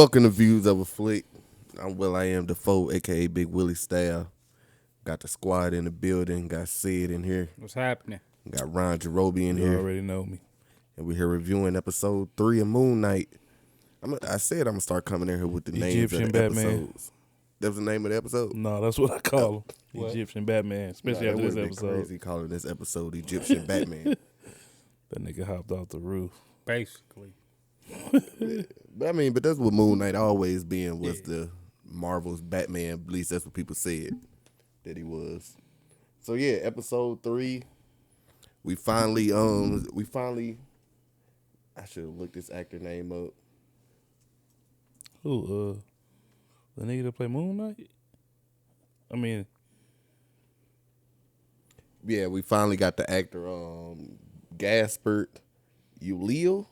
Welcome to Views of a Flick. I'm Will I Am Defoe, aka Big Willie Style. Got the squad in the building. Got Sid in here. What's happening? Got Ron Jarobi in You here. already know me. And we're here reviewing episode 3 of Moon Knight. I said I'm going to start coming in here with the names Egyptian of the Batman. episodes. That was the name of the episode? No, that's what I call him. What? Egyptian Batman, especially after this episode. Crazy calling this episode Egyptian Batman. That nigga hopped off the roof. Basically. But that's what Moon Knight always been, was the Marvel's Batman. At least that's what people said that he was. So yeah, episode 3. We finally I should have looked this actor name up. Who, the nigga that play Moon Knight? I mean, Yeah, we finally got the actor Gaspard Ulliel.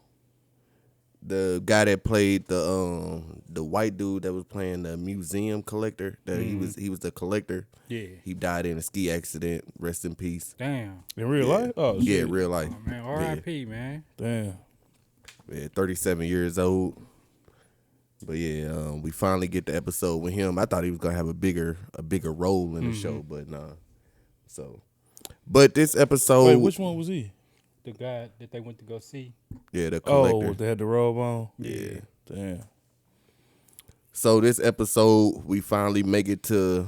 The guy that played the white dude that was playing the museum collector. That he was the collector. Yeah. He died in a ski accident. Rest in peace. Damn. in real life? Oh, shit. Yeah, real life. Oh, man, R.I.P., man. Damn. Yeah, 37 years old. But yeah, we finally get the episode with him. I thought he was gonna have a bigger role in the show, but nah. So, but this episode, Wait, which one was he? The guy that they went to go see. yeah, the collector. Oh, they had the robe on? Yeah. Damn. So this episode, we finally make it to.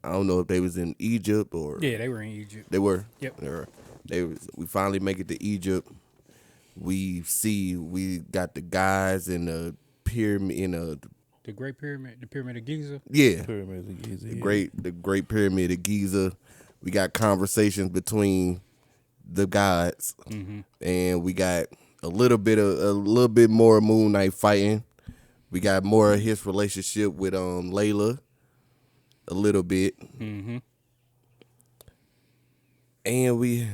I don't know if they was in Egypt or Yeah, they were in Egypt. they were. Yep. We finally make it to Egypt. We got the guys in the pyramid The Great Pyramid, the Pyramid of Giza. yeah. Pyramids of Giza. The great pyramid of Giza. We got conversations between the gods, and we got a little bit more Moon Knight fighting. We got more of his relationship with Layla, a little bit, and we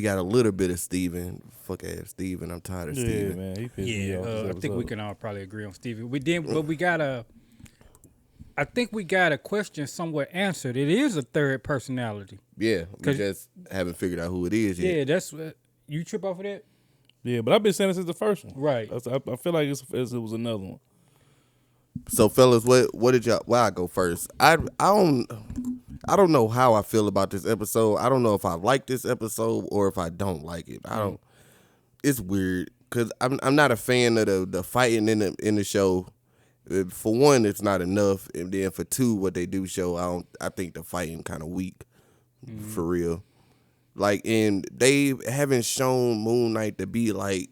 got a little bit of Steven. Fuck ass Steven. I'm tired of Yeah, Steven. man. He pissed me off this I think episode. we can all probably agree on Stevie. But I think we got a question somewhat answered. It is a third personality. Yeah, we just haven't figured out who it is yet. Yeah, that's what you trip off of that, Yeah, but I've been saying this since the first one. right? I feel like it was another one. So, fellas, what did y'all? Well, I go first. I don't know how I feel about this episode. I don't know if I like this episode or if I don't like it. I don't. It's weird because I'm not a fan of the fighting in the show. For one, it's not enough, and then for two, what they do show, I think the fighting kind of weak, for real. Like, and they haven't shown Moon Knight to be like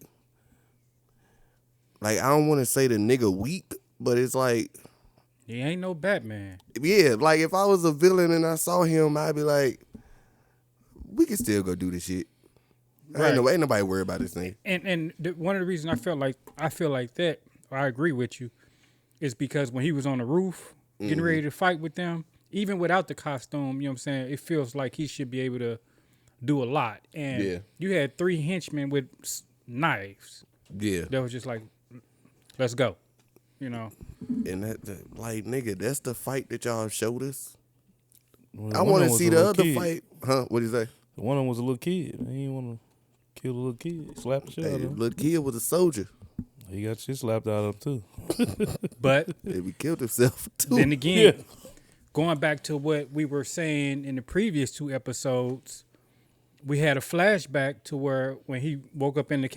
I don't want to say the nigga weak, but it's like, He ain't no Batman. yeah, like if I was a villain and I saw him, I'd be like, we can still go do this shit. Right. Ain't nobody worried about this thing. And one of the reasons I feel like that, I agree with you, is because when he was on the roof getting ready to fight with them, even without the costume, you know what I'm saying, it feels like he should be able to do a lot. And you had 3 henchmen with knives. Yeah. That was just like, let's go. You know. And like, nigga, that's the fight that y'all showed us. Well, I one want of to them see was a the little other kid. fight. Huh? What did you say? One of them was a little kid. He didn't want to kill the little kid. Slap the shit Hey, out of him. little kid was a soldier. He got shit slapped out of him, too. But He killed himself, too. then again, going back to what we were saying in the previous 2 episodes, we had a flashback to where when he woke up in the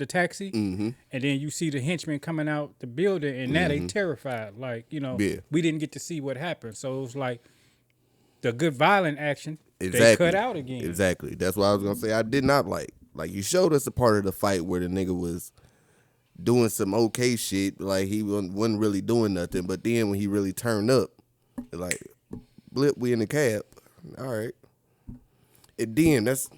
taxi, and then you see the henchmen coming out the building, and now they terrified. Like, you know, we didn't get to see what happened. So it was like the good violent action, they cut out again. Exactly. That's what I was going to say. I did not like. Like, you showed us a part of the fight where the nigga was doing some okay shit. Like, he wasn't really doing nothing. But then when he really turned up, like, blip, we in the cab. All right. And then that's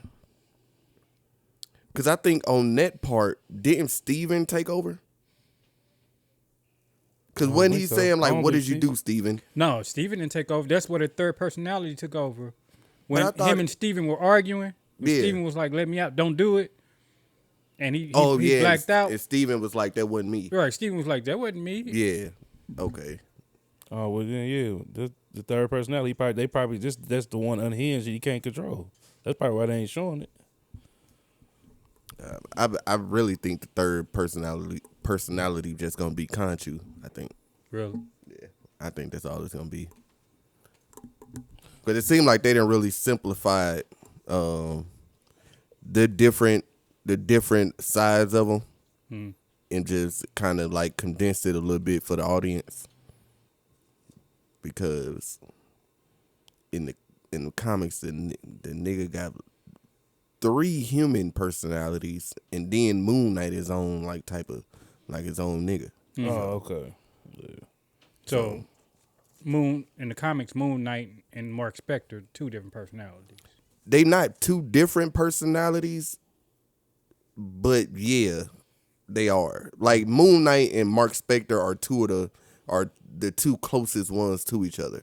because I think on that part, didn't Steven take over? Because when he's saying, like, what did you do, Steven? No, Steven didn't take over. That's where the third personality took over. When I thought- him and Steven were arguing, Steven was like, let me out, don't do it. And he blacked out. And Steven was like, that wasn't me. Right, Steven was like, that wasn't me. Yeah. Okay. Oh, well, then, yeah. The third personality, that's the one unhinged that you can't control. That's probably why they ain't showing it. I really think the third personality just gonna be Conchu. I think. Really? Yeah, I think that's all it's gonna be. But it seemed like they didn't really simplify the different sides of them, and just kind of like condensed it a little bit for the audience. Because in the comics, the nigga got 3 human personalities, and then Moon Knight his own type of his own nigga. Oh, okay. Yeah. So, in the comics, Moon Knight and Mark Spector, 2 different personalities. They not 2 different personalities, but yeah, they are. Like Moon Knight and Mark Spector are the 2 closest ones to each other.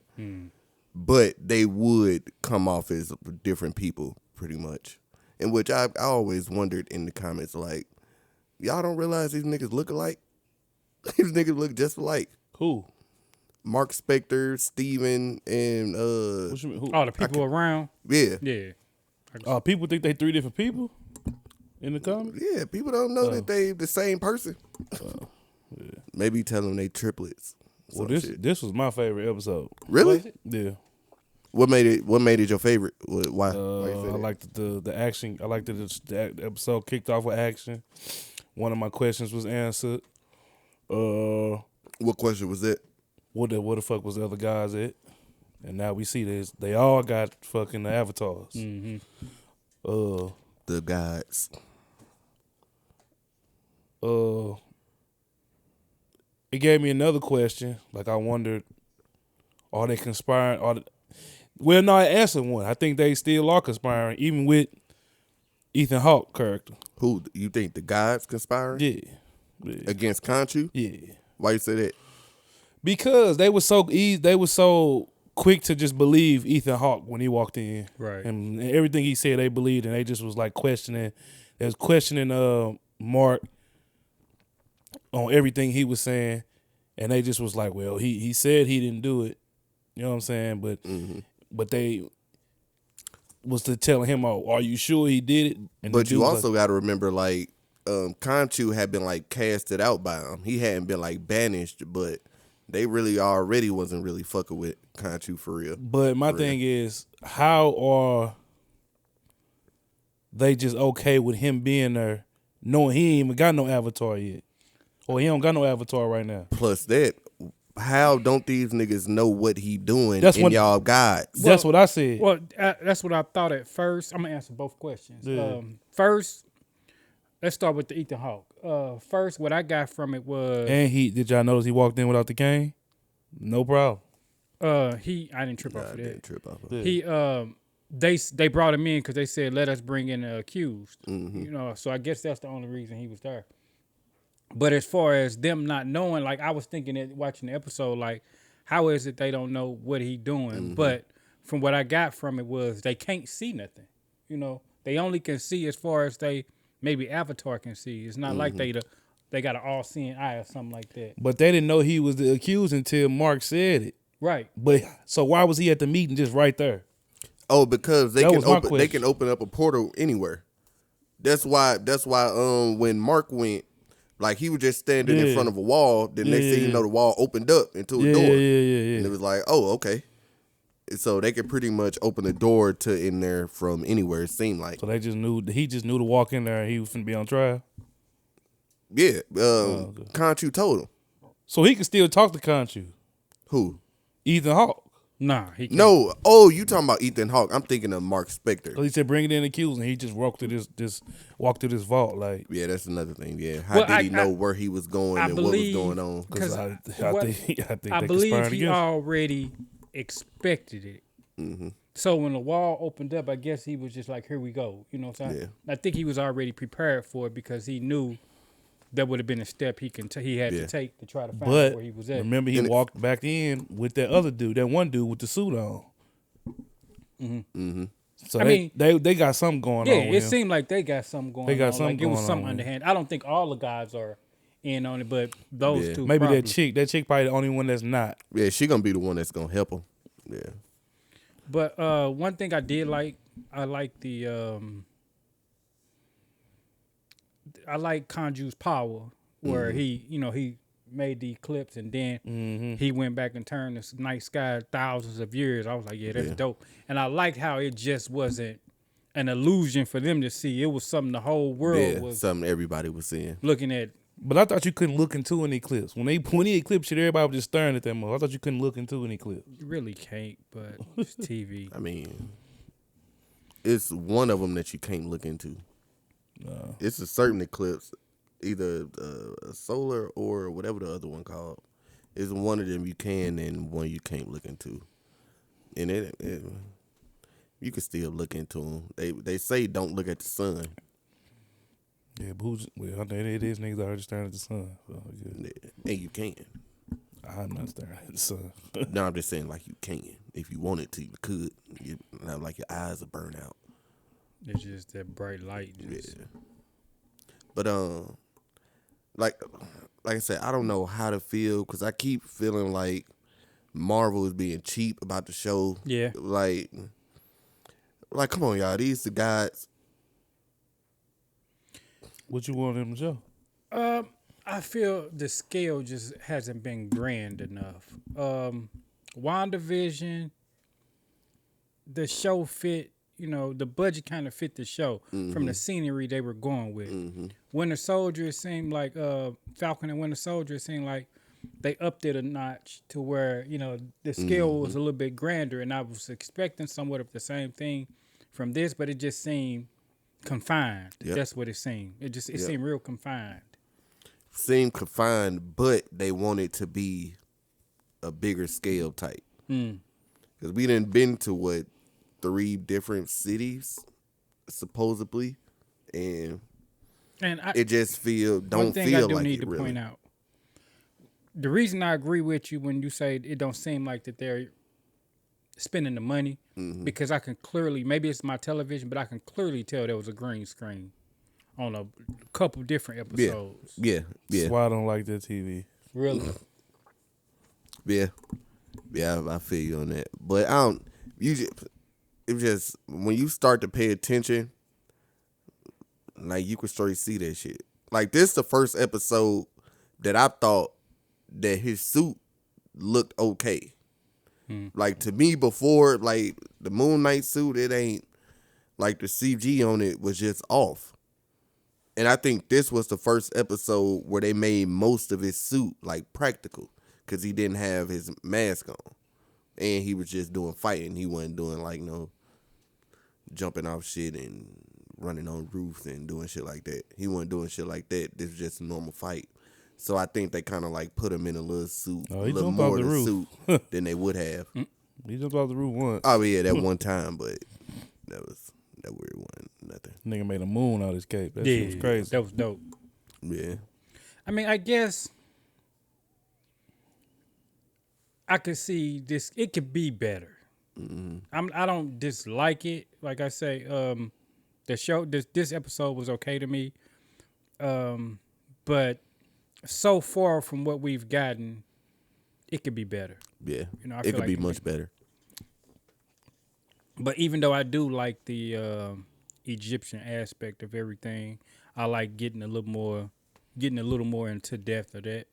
But they would come off as different people pretty much. In which I always wondered in the comments, like, y'all don't realize these niggas look alike? These niggas look just alike. Who? Mark Spector, Steven, and What you mean? Who? All the people around? yeah. Yeah. People think they 3 different people in the comics? Yeah, people don't know that they the same person. Yeah. Maybe tell them they triplets. Well, Some shit. this was my favorite episode. Really? Was it? Yeah. What made it your favorite? Why? Why you say I that? liked the action. I liked that the episode kicked off with action. One of my questions was answered. What question was that? What the fuck was the other guys at? And now we see this. They all got fucking avatars. Mm-hmm. The gods. It gave me another question. Like I wondered, are they conspiring? Well, no, I answered one. I think they still are conspiring, even with Ethan Hawke character. Who you think the gods conspiring Yeah. against Conchu? Yeah. Why you say that? Because they were so quick to just believe Ethan Hawke when he walked in. Right. And everything he said they believed, and they just was like questioning. They was questioning Mark on everything he was saying, and they just was like, well, he said he didn't do it. You know what I'm saying? But they was to telling him, oh, are you sure he did it? And But you also got to remember, like, Conchu had been like casted out by him. He hadn't been like banished, but they really already wasn't really fucking with Conchu for real. But my thing is, how are they just okay with him being there, knowing he ain't even got no avatar yet, or he don't got no avatar right now? Plus that, how don't these niggas know what he doing That's in what- y'all gods? That's what I said. Well, that's what I thought at first. I'm gonna answer both questions. Yeah. First, let's start with the Ethan Hawke. First, what I got from it was And did y'all notice he walked in without the cane? No problem. I didn't trip off I of didn't that. trip off of Yeah. He they brought him in because they said let us bring in the accused. Mm-hmm. You know, so I guess that's the only reason he was there. But as far as them not knowing, like I was thinking that watching the episode, like how is it they don't know what he doing? Mm-hmm. But from what I got from it was they can't see nothing. You know, they only can see as far as maybe Avatar can see. It's not like Mm-hmm. they got an all-seeing eye or something like that. But they didn't know he was the accused until Mark said it. Right. But so why was he at the meeting just right there? Oh, because they That can was my open they question. can open up a portal anywhere. That's why when Mark went, like he was just standing in Yeah. front of a wall. The next thing you Yeah. know, the wall opened up into a Yeah, door. yeah. And it was like, oh, okay. So they could pretty much open the door to in there from anywhere, it seemed like. So he just knew to walk in there and he was finna be on trial. Yeah. okay. Conchu told him. So he could still talk to Conchu. Who? Ethan Hawke. Nah, he can't. No. Oh, you talking about Ethan Hawke. I'm thinking of Mark Spector. So he said bring it in the accused, and he just walked through this vault like. Yeah, that's another thing. Yeah. How Well, did he I- know where he was going I and what was believe- going on? Because I what- think I they believe conspired he against him. already expected it. Mm-hmm. So when the wall opened up, I guess he was just like, "Here we go." You know what I'm saying? Yeah. I think he was already prepared for it because he knew that would have been a step he had Yeah. to take to try to find But where he was at. remember, he And it- walked back in with that other dude, that one dude with the suit on. Mm-hmm. So I they, mean- they got something going Yeah, on. it With him. seemed like they got something going on. They got something like it was going something on. underhand. I don't think all the guys are in on it, but those Yeah. two. Maybe probably. that chick probably the only one that's not. Yeah, she gonna be the one that's gonna help him. Yeah. But one thing I did like, I like I like Conju's power where he made the eclipse and then he went back and turned the night sky thousands of years. I was like, yeah, that's dope. And I liked how it just wasn't an illusion for them to see. It was something the whole world was something everybody was seeing. looking at. But I thought you couldn't look into an eclipse. When he eclipsed it, everybody was just staring at that mother. I thought you couldn't look into an eclipse. You really can't, but it's TV. I mean, it's one of them that you can't look into. It's a certain eclipse, either solar or whatever the other one called. It's one of them you can and one you can't look into. And it you can still look into them. They say don't look at the sun. Yeah, but I think it is niggas already staring at the sun. So And you can. I'm not staring at the sun. No, I'm just saying like you can. If you wanted to, you could. Not like your eyes will burn out. It's just that bright light. Just, Yeah. But like I said, I don't know how to feel because I keep feeling like Marvel is being cheap about the show. Yeah. Like come on, y'all. These the guys. What you want them to show? I feel the scale just hasn't been grand enough. WandaVision, the show fit, the budget kind of fit the show from the scenery they were going with. Winter Soldier, it seemed like Falcon and Winter Soldier, it seemed like they upped it a notch to where, the scale was a little bit grander, and I was expecting somewhat of the same thing from this, but it just seemed confined. Yep. That's what it seemed. It seemed real confined. Seem confined, but they want it to be a bigger scale type. Because we done been to 3 different cities, supposedly, and it just don't one thing feel I do like need it to really. point out. The reason I agree with you when you say it don't seem like that they're spending the money, because I can clearly, maybe it's my television, but I can clearly tell there was a green screen on a couple different episodes. Yeah. That's why I don't like that TV. Really? Yeah, I feel you on that. But I don't. It just when you start to pay attention, like you can straight see that shit. Like this, the first episode that I thought that his suit looked okay. Like to me, before like the Moon Knight suit, it ain't like the CG on it was just off. And I think this was the first episode where they made most of his suit like practical because he didn't have his mask on. And he was just doing fighting. He wasn't doing like no jumping off shit and running on roofs and doing shit like that. He wasn't doing shit like that. This was just a normal fight. So I think they kind of like put him in a little suit, Oh, a he little jumped off more the of a roof. suit than they would have. He jumped off the roof once. Oh yeah, that one time, but that weird one. Nothing. Nigga made a moon out of his cape. That shit was crazy. That was dope. Yeah. I mean, I guess I could see this. It could be better. I don't dislike it. Like I say, the show, this episode was okay to me. But so far from what we've gotten, it could be better. Yeah. I It feel could like be much better. But even though I do like the Egyptian aspect of everything, I like getting a little more into depth of that.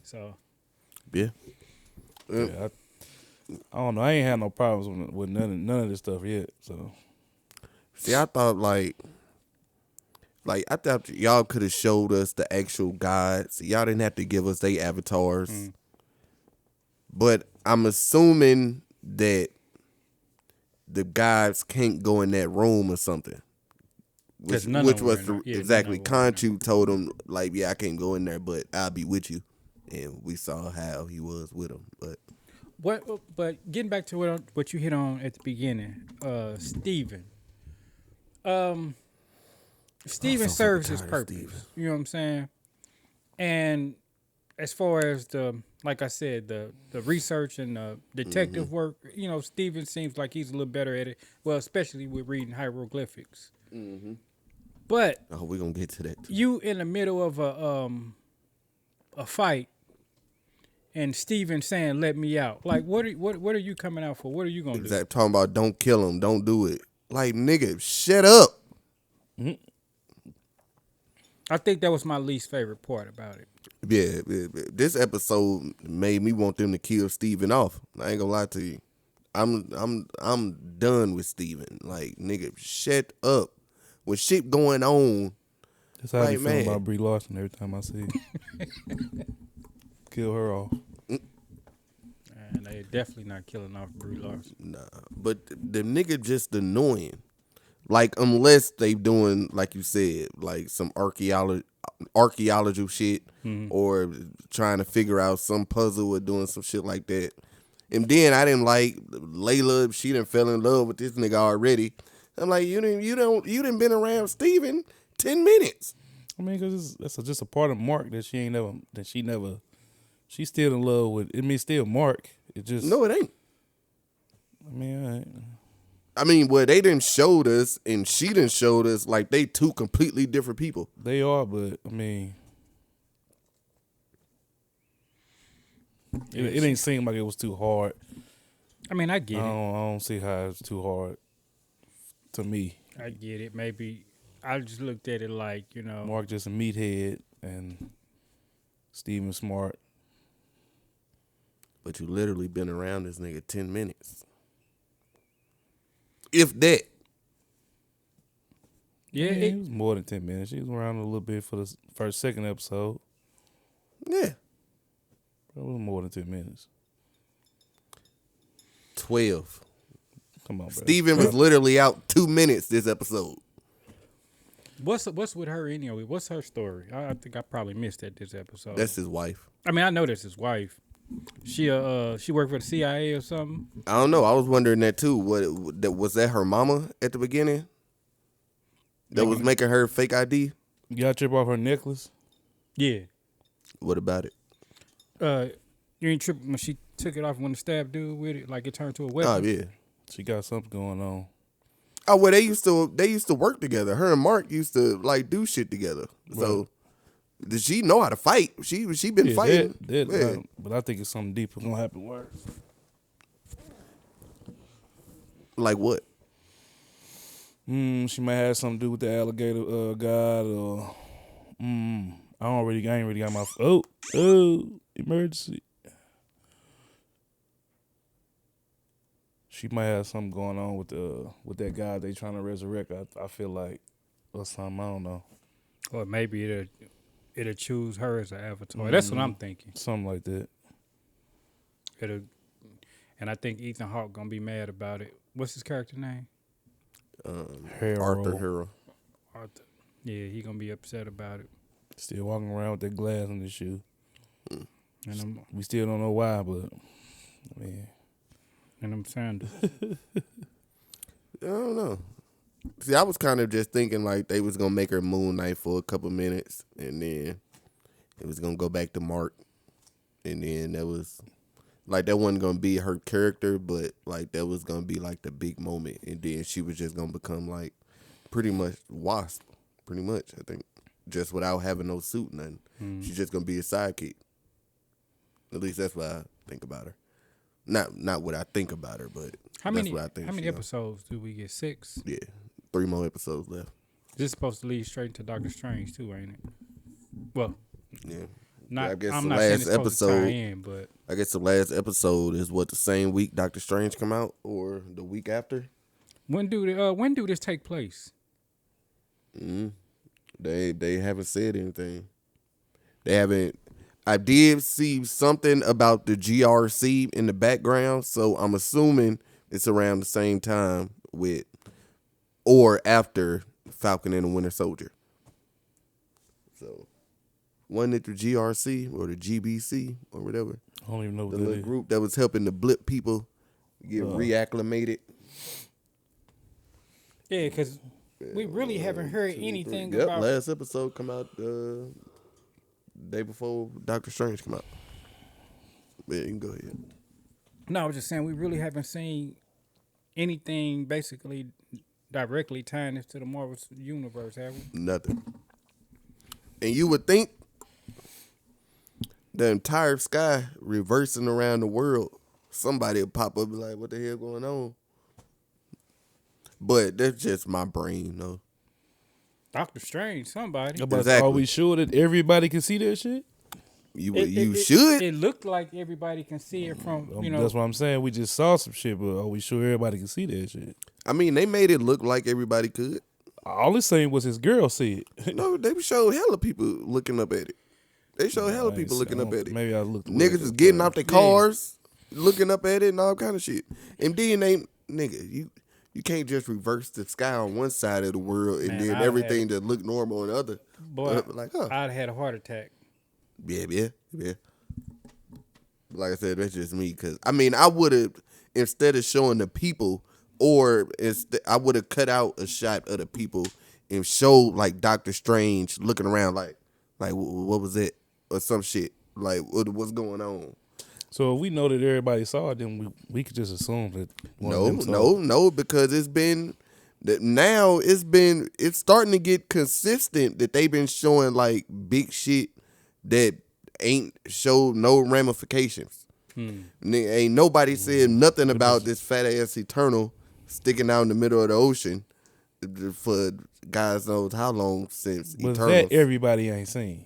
So Yeah. Yeah, I don't know. I ain't had no problems with none of this stuff yet. So See, I thought like I thought y'all could have showed us the actual gods. Y'all didn't have to give us their avatars. But I'm assuming that the gods can't go in that room or something. Which none of them was were in there. exactly none of them were Conchu told him like, yeah, I can't go in there, but I'll be with you. And we saw how he was with him. But But getting back to what you hit on at the beginning, Steven. Steven so serves fucking his tired of purpose. Steven. You know what I'm saying? And as far as like I said, the research and the detective work, Steven seems like he's a little better at it. Well, especially with reading hieroglyphics. But we're gonna get to that too. you in the middle of a fight, and Steven saying, "Let me out." Like, what are you coming out for? What are you gonna do? Talking about don't kill him, don't do it. Like nigga, shut up. I think that was my least favorite part about it. Yeah, this episode made me want them to kill Steven off. I ain't gonna lie to you. I'm done with Steven. Like, nigga, shut up. With shit going on, That's how I be like, feeling man. about Brie Larson every time I see it. Kill her off. And they definitely not killing off Brie Larson. Nah, but the nigga just annoying. Like, unless they doing, like you said, like some archaeological shit, or trying to figure out some puzzle or doing some shit like that. And then I didn't like Layla. She done fell in love with this nigga already. I'm like, you didn't been around Steven 10 minutes. I mean, because that's just a part of Mark that she's still in love with. I mean, still Mark. It just. No, it ain't. I mean, all right. I mean, well, they didn't showed us, and she didn't showed us, like, they two completely different people. They are, but I mean, it ain't seem like it was too hard. I mean, I get I it. don't see how it's too hard to me. I get it. Maybe I just looked at it like, Mark just a meathead and Steven smart. But you literally been around this nigga 10 minutes. If that. Yeah, It was more than 10 minutes. She was around a little bit for the second episode. Yeah. It was more than 10 minutes. 12. Come on, bro. Steven was literally out 2 minutes this episode. what's with her anyway? What's her story? I think I probably missed that this episode. That's his wife. I mean, I know that's his wife. She worked for the CIA or something. I don't know. I was wondering that too. Was that her mama at the beginning? That was making her fake ID? Y'all trip off her necklace? Yeah. What about it? You ain't tripping when she took it off when the stab dude with it, like it turned to a weapon. Oh, yeah. She got something going on. Oh, well, they used to work together. Her and Mark used to, like, do shit together. So, does she know how to fight? She been fighting. Yeah. But I think it's something deeper gonna happen. Worse. Like what? She might have something to do with the alligator god, or I ain't really got my emergency. She might have something going on with that guy they trying to resurrect. I feel like, or something. I don't know. Or maybe it'll choose her as an avatar. That's what I'm thinking. Something like that. And I think Ethan Hawke gonna be mad about it. What's his character name? Arthur Harrow. Arthur. Yeah, he gonna be upset about it. Still walking around with that glass in his shoe. And We still don't know why, but I mean, I'm sandals. I don't know. See, I was kind of just thinking like they was gonna make her Moon Knight for a couple minutes, and then it was gonna go back to Mark, and then that was like that wasn't gonna be her character, but like that was gonna be like the big moment, and then she was just gonna become like pretty much Wasp, pretty much. I think just without having no suit, nothing. She's just gonna be a sidekick. At least that's what I think about her. Not what I think about her, but that's what I think. How many episodes do we get? 6? Yeah, 3 more episodes left. This is supposed to lead straight into Doctor Strange too, ain't it? Well, Yeah. not. I guess I'm the not saying last it's supposed to tie episode. in, but I guess the last episode is what, the same week Doctor Strange come out, or the week after? when do this take place? They haven't said anything. They haven't. I did see something about the GRC in the background, so I'm assuming it's around the same time with, or after Falcon and the Winter Soldier. So, wasn't it the GRC or the GBC or whatever? I don't even know what The that little is. group that was helping the blip people get reacclimated. Yeah, because we really haven't heard anything Yep, about. last episode come out day before Doctor Strange come out. Yeah, you can go ahead. No, I was just saying we really haven't seen anything basically directly tying this to the Marvel universe, have we? Nothing. And you would think the entire sky reversing around the world, somebody would pop up and be like, what the hell going on? But that's just my brain, though. Doctor Strange, somebody. But Exactly. are we sure that everybody can see that shit? You should. It looked like everybody can see it from, That's what I'm saying. We just saw some shit, but are we sure everybody can see that shit? I mean, they made it look like everybody could. All it's saying was his girl see it. No, they showed hella people looking up at it. They showed hella people looking up at it. Maybe I looked. Niggas is getting out their cars, looking up at it and all kind of shit. And then you can't just reverse the sky on one side of the world and then everything that look normal on the other. Boy, like, I'd have had a heart attack. Yeah. Like I said, that's just me. Cause I mean, I would have, instead of showing the people, I would have cut out a shot of the people and showed like Doctor Strange looking around like what was it or some shit, like what's going on. So if we know that everybody saw it, then we could just assume that one of them saw it. No, because it's starting to get consistent that they've been showing like big shit that ain't showed no ramifications. Ain't nobody said nothing about this fat ass Eternal sticking out in the middle of the ocean for guys knows how long since But Eternals. that everybody ain't seen.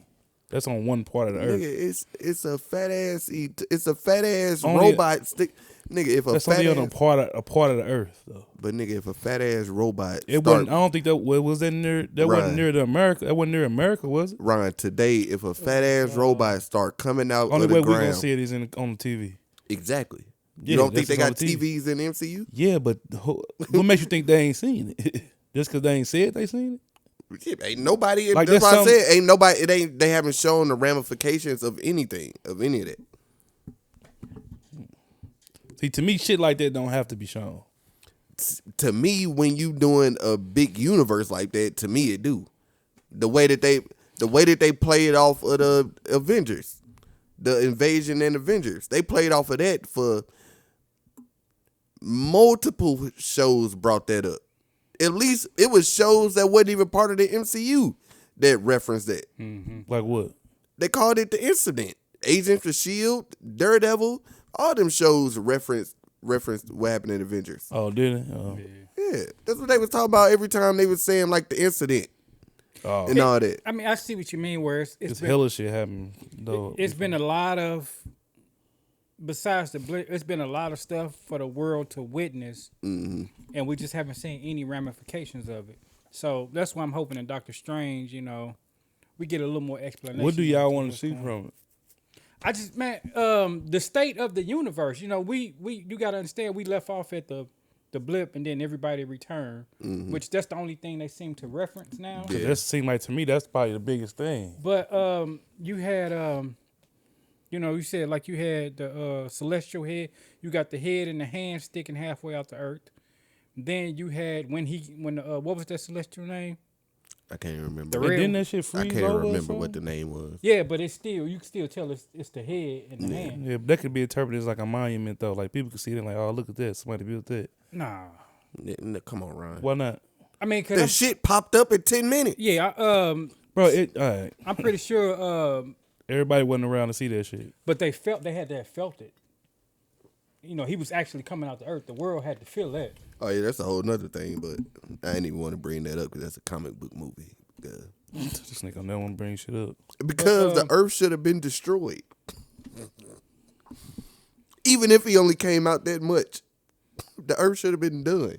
That's on one part of the earth. Nigga, it's a fat ass Only- robot stick. Nigga, if a That's fat only ass, on a part of the earth though. but nigga, if a fat ass robot It wasn't. I don't think that was that near. That wasn't Right. near the America. That wasn't near America, was it? Ryan, today, if a fat ass robot start coming out Only of the way we ground, gonna see it is on the TV. exactly. Yeah, You don't think that's they on got the TV. TVs in the MCU? Yeah, but what makes you think they ain't seen it? Just because they ain't said they seen it? Yeah, ain't nobody. Like, that's that's why I said ain't nobody. It ain't. They haven't shown the ramifications of anything of any of that. See, to me, shit like that don't have to be shown. To me, when you doing a big universe like that, to me it do. The way that they play it off of the Avengers, the Invasion and Avengers, they played off of that for multiple shows. Brought that up. At least it was shows that wasn't even part of the MCU that referenced that. Like what? They called it the incident. Agents of S.H.I.E.L.D., Daredevil, all them shows referenced what happened in Avengers. Oh, did it? Oh. Yeah, that's what they was talking about every time they was saying like the incident and all that. I mean, I see what you mean. Where it's It's been, hella shit happened though. it's been a lot of, besides the blip, it's been a lot of stuff for the world to witness, and we just haven't seen any ramifications of it. So that's why I'm hoping in Doctor Strange, we get a little more explanation. What do y'all of want to what's see going on. from it? I just, man, the state of the universe. You got to understand. We left off at the blip, and then everybody returned, which that's the only thing they seem to reference now. Yeah. That seemed like to me that's probably the biggest thing. But you had you said like you had the celestial head. You got the head and the hand sticking halfway out the earth. Then you had when what was that celestial name? I can't remember. The And red didn't one. that shit I freeze can't over or remember what the something? name was. Yeah, but it's still you can still tell it's the head and the hand. Yeah, but that could be interpreted as like a monument though. Like people could see it and like, oh, look at that, somebody built that. Nah, Come on, Ryan. Why not, I mean, The shit popped up in 10 minutes. yeah, bro? All right. I'm pretty sure. Everybody wasn't around to see that shit. But they had to have felt it. He was actually coming out the earth. The world had to feel that. Oh yeah, that's a whole nother thing, but I didn't even want to bring that up because that's a comic book movie. This nigga never want to bring shit up. Because the earth should have been destroyed. Even if he only came out that much, the earth should have been done.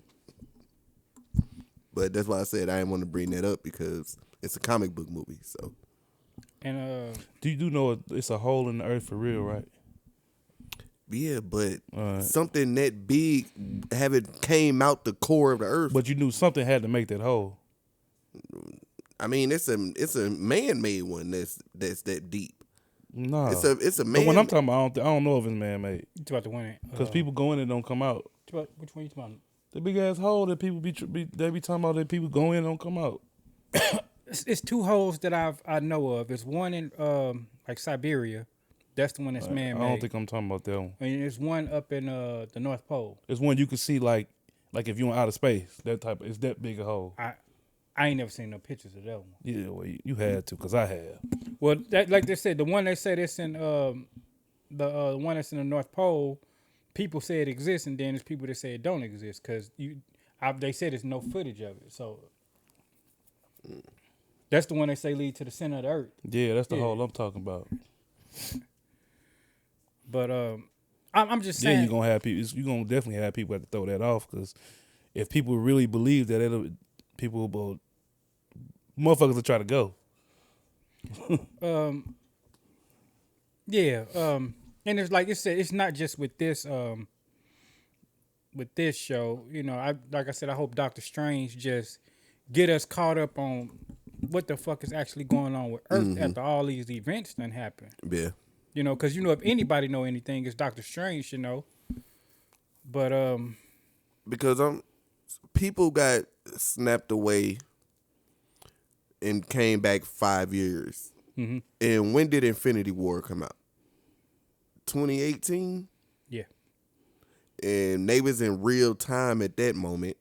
But that's why I said I didn't want to bring that up because it's a comic book movie. So And You know it's a hole in the earth for real, right? yeah, but Alright. something that big haven't came out the core of the earth. But you knew something had to make that hole. I mean, it's a man-made one that's that deep. No, It's a man. But when I'm talking about, I don't know if it's man made you about to win it. because people go in and don't come out. Which one you talking about? The big ass hole that people they be talking about that people go in and don't come out. It's two holes that I know of. It's one in like Siberia. That's the one that's man made. I don't think I'm talking about that one. And there's one up in the North Pole. It's one you can see like if you're in outer space. That type. It's that big a hole. I ain't never seen no pictures of that one. Yeah, well, you had to because I have. Well, that like they said, the one they said it's in the one that's in the North Pole. People say it exists, and then there's people that say it don't exist because they said there's no footage of it. So That's the one they say lead to the center of the earth. Yeah, that's the Yeah. hole I'm talking about. But I'm just Yeah, saying. you're gonna have people. You're gonna definitely have people have to throw that off because if people really believe that, people will, motherfuckers will try to go. Yeah. And it's like I said, it's not just with this show. You know, like I said, I hope Doctor Strange just get us caught up on what the fuck is actually going on with Earth after all these events done happen. Yeah. You know, because you know if anybody know anything, it's Doctor Strange. You know. But Because people got snapped away and came back 5 years. Mm-hmm. And when did Infinity War come out? 2018? yeah. And they was in real time at that moment.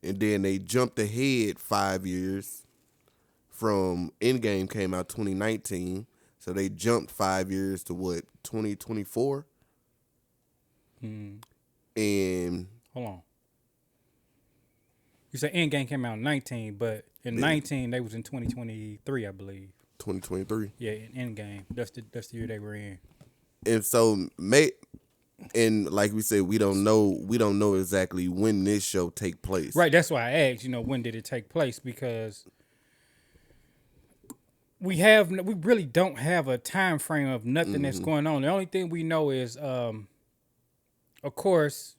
And then they jumped ahead 5 years from Endgame came out 2019. So they jumped 5 years to what, 2024? And Hold on. You said Endgame came out in 19, but in 19 they was in 2023, I believe. 2023. Yeah, in Endgame. That's the year they were in. And so and like we said, we don't know exactly when this show take place. Right, that's why I asked, you know, when did it take place? Because we really don't have a time frame of nothing that's going on. The only thing we know is of course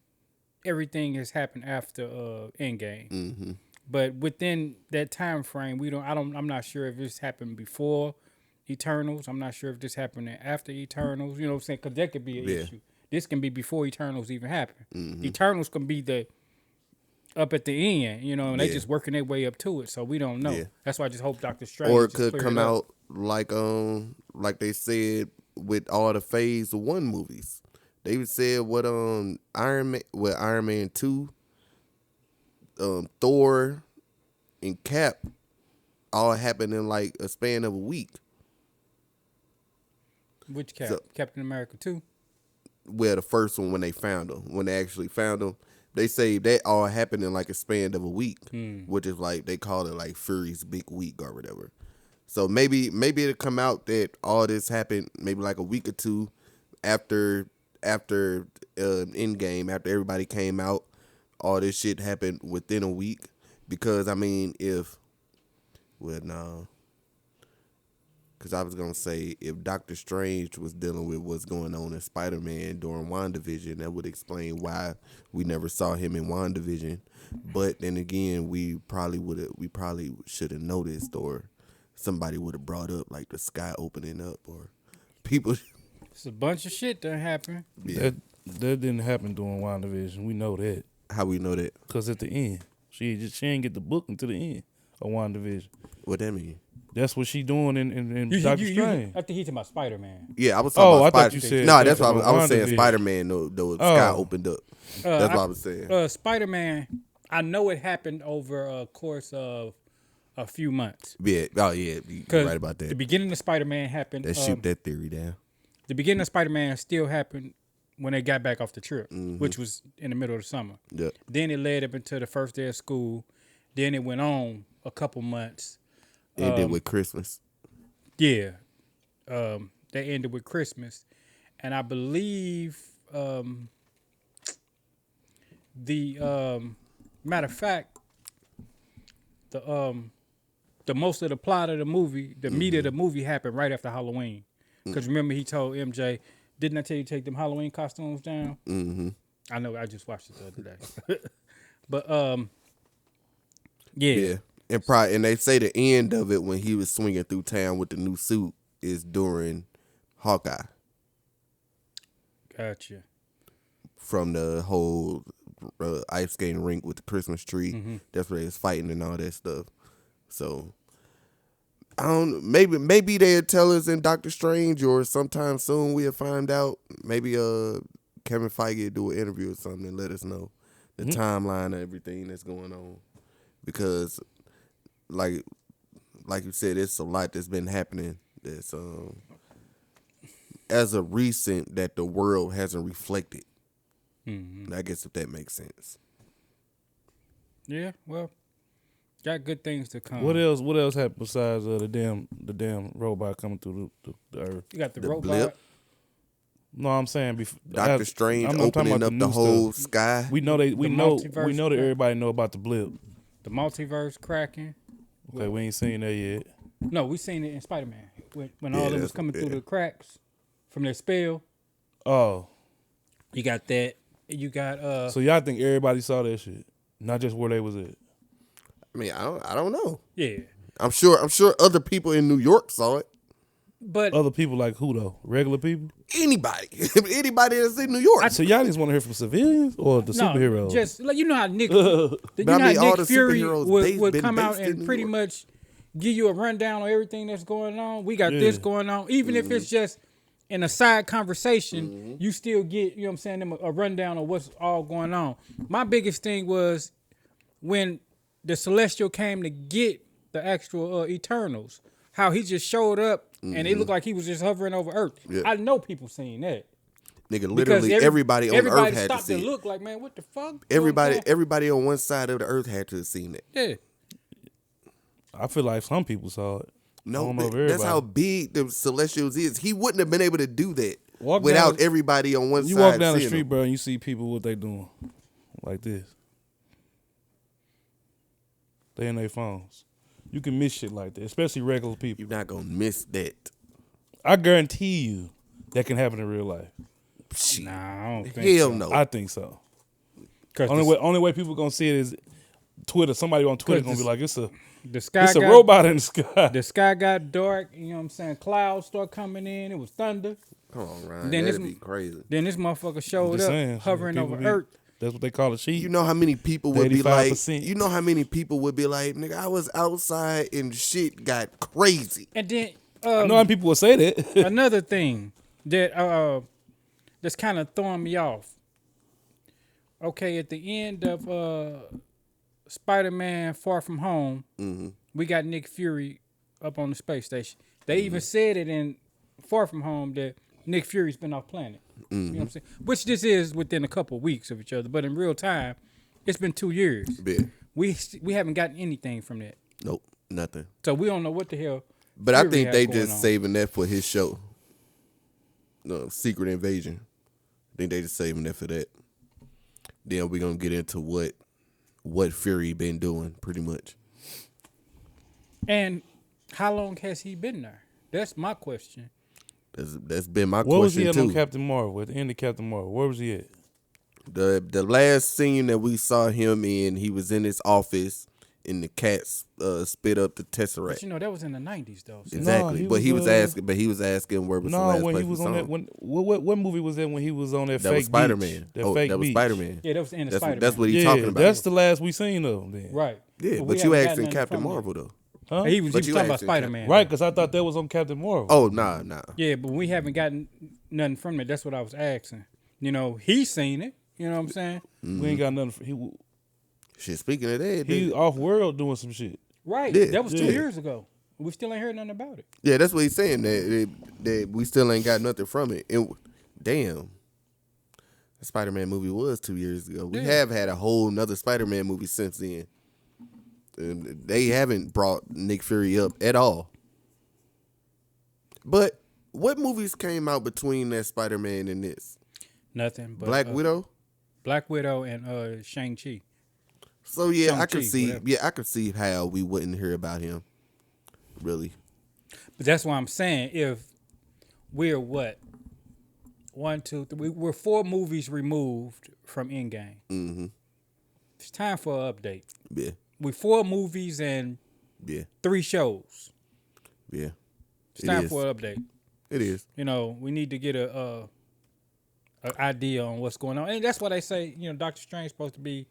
everything has happened after Endgame. But within that time frame, I'm not sure if this happened before Eternals. I'm not sure if this happened after Eternals. You know what I'm saying? Because that could be an issue. This can be before Eternals even happen. Eternals can be up at the end, you know, and they just working their way up to it. So we don't know. Yeah. That's why I just hope Doctor Strange. Or it just could clear come it up. out like they said with all the Phase 1 movies. They said what Iron Man 2, Thor, and Cap all happened in like a span of a week. Which Cap? So- Captain America 2? Well, the first one when they actually found them, they say that all happened in like a span of a week, which is like they call it like Fury's big week or whatever. So maybe it'll come out that all this happened maybe like a week or two after Endgame, after everybody came out. All this shit happened within a week because I mean because I was going to say, if Doctor Strange was dealing with what's going on in Spider-Man during WandaVision, that would explain why we never saw him in WandaVision. But then again, we probably should have noticed, or somebody would have brought up, like the sky opening up, or people. It's a bunch of shit that happened. Yeah. That didn't happen during WandaVision. We know that. How we know that? Because at the end, she didn't get the book until the end of WandaVision. What that mean? That's what she doing in Doctor Strange. I think he's talking about Spider-Man. Yeah, I was talking about I Spider. thought you said No, that's something why I was saying WandaVision. Spider-Man. The sky Oh. opened up. That's what I was saying. Spider-Man, I know it happened over a course of a few months. Yeah. Oh yeah, you're right about The that. beginning of Spider-Man happened. Let's shoot that theory down. The beginning of Spider-Man still happened when they got back off the trip, which was in the middle of the summer. Yeah. Then it led up into the first day of school. Then it went on a couple months. Ended with Christmas. Yeah. They ended with Christmas. And I believe matter of fact, the most of the plot of the movie, the meat of the movie happened right after Halloween. Because remember he told MJ, didn't I tell you to take them Halloween costumes down? Mm-hmm. I know, I just watched it the other day. But yeah. And they say the end of it when he was swinging through town with the new suit is during Hawkeye. Gotcha. From the whole ice skating rink with the Christmas tree. Mm-hmm. That's where he's fighting and all that stuff. So I don't. Maybe they'll tell us in Doctor Strange, or sometime soon we'll find out. Maybe Kevin Feige will do an interview or something and let us know the timeline of everything that's going on. Because like you said, it's a lot that's been happening that's as of recent that the world hasn't reflected. I guess if that makes sense. Yeah, well, Got good things to come. What else? What else happened besides the damn robot coming through the earth? You got the robot. blip. No, I'm saying Doctor Strange I'm talking opening about up the new whole whole sky. We know that multiverse. everybody know about the blip. The multiverse cracking. Okay, we ain't seen that yet. No, we seen it in Spider-Man when all of it was coming through the cracks from their spell. Oh, You got that. You got so y'all think everybody saw that shit, not just where they was at? I mean, I don't know. yeah. I'm sure other people in New York saw it. But Other people like who though? Regular people? Anybody that's in New York. So y'all just want to hear from civilians or the superheroes? just like you know how Nick, But I mean, all the Fury superheroes would been come out based in and New pretty York. much give you a rundown on everything that's going on. We got this going on, even if it's just in a side conversation. You still get, you know what I'm saying, them a rundown of what's all going on. My biggest thing was when the Celestial came to get the actual Eternals, how he just showed up and it looked like he was just hovering over Earth. Yeah. I know people seen that. Nigga, literally everybody on Earth had to see to it. look like, man, what the fuck? You know what I'm saying? Everybody on one side of the Earth had to have seen it. Yeah. I feel like some people saw it. I No, don't know if that's everybody. how big the Celestials is. He wouldn't have been able to do that Walk without down- everybody on one You side. walk down the seeing street, them. bro, and you see people what they doing, like this. They in their phones. You can miss shit like that, especially regular people. You're not gonna miss that. I guarantee you that can happen in real life. Shit. Nah, I don't think Hell so. no. I think so. Cause Only way people gonna see it is Twitter. Somebody on Twitter gonna be like, it's a the robot in the sky. The sky got dark. You know what I'm saying? Clouds start coming in. It was thunder. Come on, Ryan. Then That'd this- be crazy. Then this motherfucker showed Just up, saying, hovering people over be- Earth. That's what they call a cheat. You know how many people would be like, 85%. you know how many people would be like, nigga, I was outside and shit got crazy. And then I know how people will say that. another thing that that's kind of throwing me off. Okay, at the end of Spider-Man: Far From Home, we got Nick Fury up on the space station. They even said it in Far From Home that Nick Fury's been off planet. You know what I'm saying? Which this is within a couple of weeks of each other, but in real time, it's been 2 years. Yeah. We haven't gotten anything from that, Nope, nothing. so we don't know what the hell. But I Fury think has they going just on. saving that for his show. No, Secret Invasion. I think they just saving that for that. Then we're gonna get into what Fury been doing, pretty much. And how long has he been there? That's my question. That's been my What was he question at on too. Captain Marvel? At the end of Captain Marvel, where was he at? The last scene that we saw him in, he was in his office, and the cats spit up the But Tesseract. you know that was in the 90s though. So Exactly, he but he was, was asking where was the No, last when place he was we on saw that. him. When what movie was that when he was on that That fake was Spider beach? Man. That Oh, fake that was beach. Spider Man. yeah, that was in the That's Spider-Man. that's what he's Yeah, talking about. that's the last we seen of him. Then. Right. Yeah, we but haven't you got asked in nothing Captain from it. Marvel though. Huh? He was But you talking about asked in Spider-Man. Right, because I thought that was on Captain Marvel. Oh nah. Yeah, but we haven't gotten nothing from it. That's what I was asking. You know, he's seen it. You know what I'm saying? We ain't got nothing. Shit. Speaking of that, He nigga, off world doing some shit. Right. Yeah, That was 2 yeah. years ago. We still ain't heard nothing about it. yeah, that's what he's saying. That we still ain't got nothing from it. And damn, the Spider-Man movie was 2 years ago. We have had a whole nother Spider-Man movie since then. And they haven't brought Nick Fury up at all. But what movies came out between that Spider-Man and this? Nothing but Black Widow? Black Widow and Shang-Chi. So yeah, I could Shang-Chi, see. whatever. Yeah, I could see how we wouldn't hear about him. Really, But that's why I'm saying if we're what? 1, 2, 3. We're 4 movies removed from Endgame. mm-hmm. It's time for an update. Yeah, We're 4 movies and yeah, 3 shows. yeah. It's It time is. for an update. It is. You know, we need to get a idea on what's going on, and that's why they say, you know, Doctor Strange supposed to be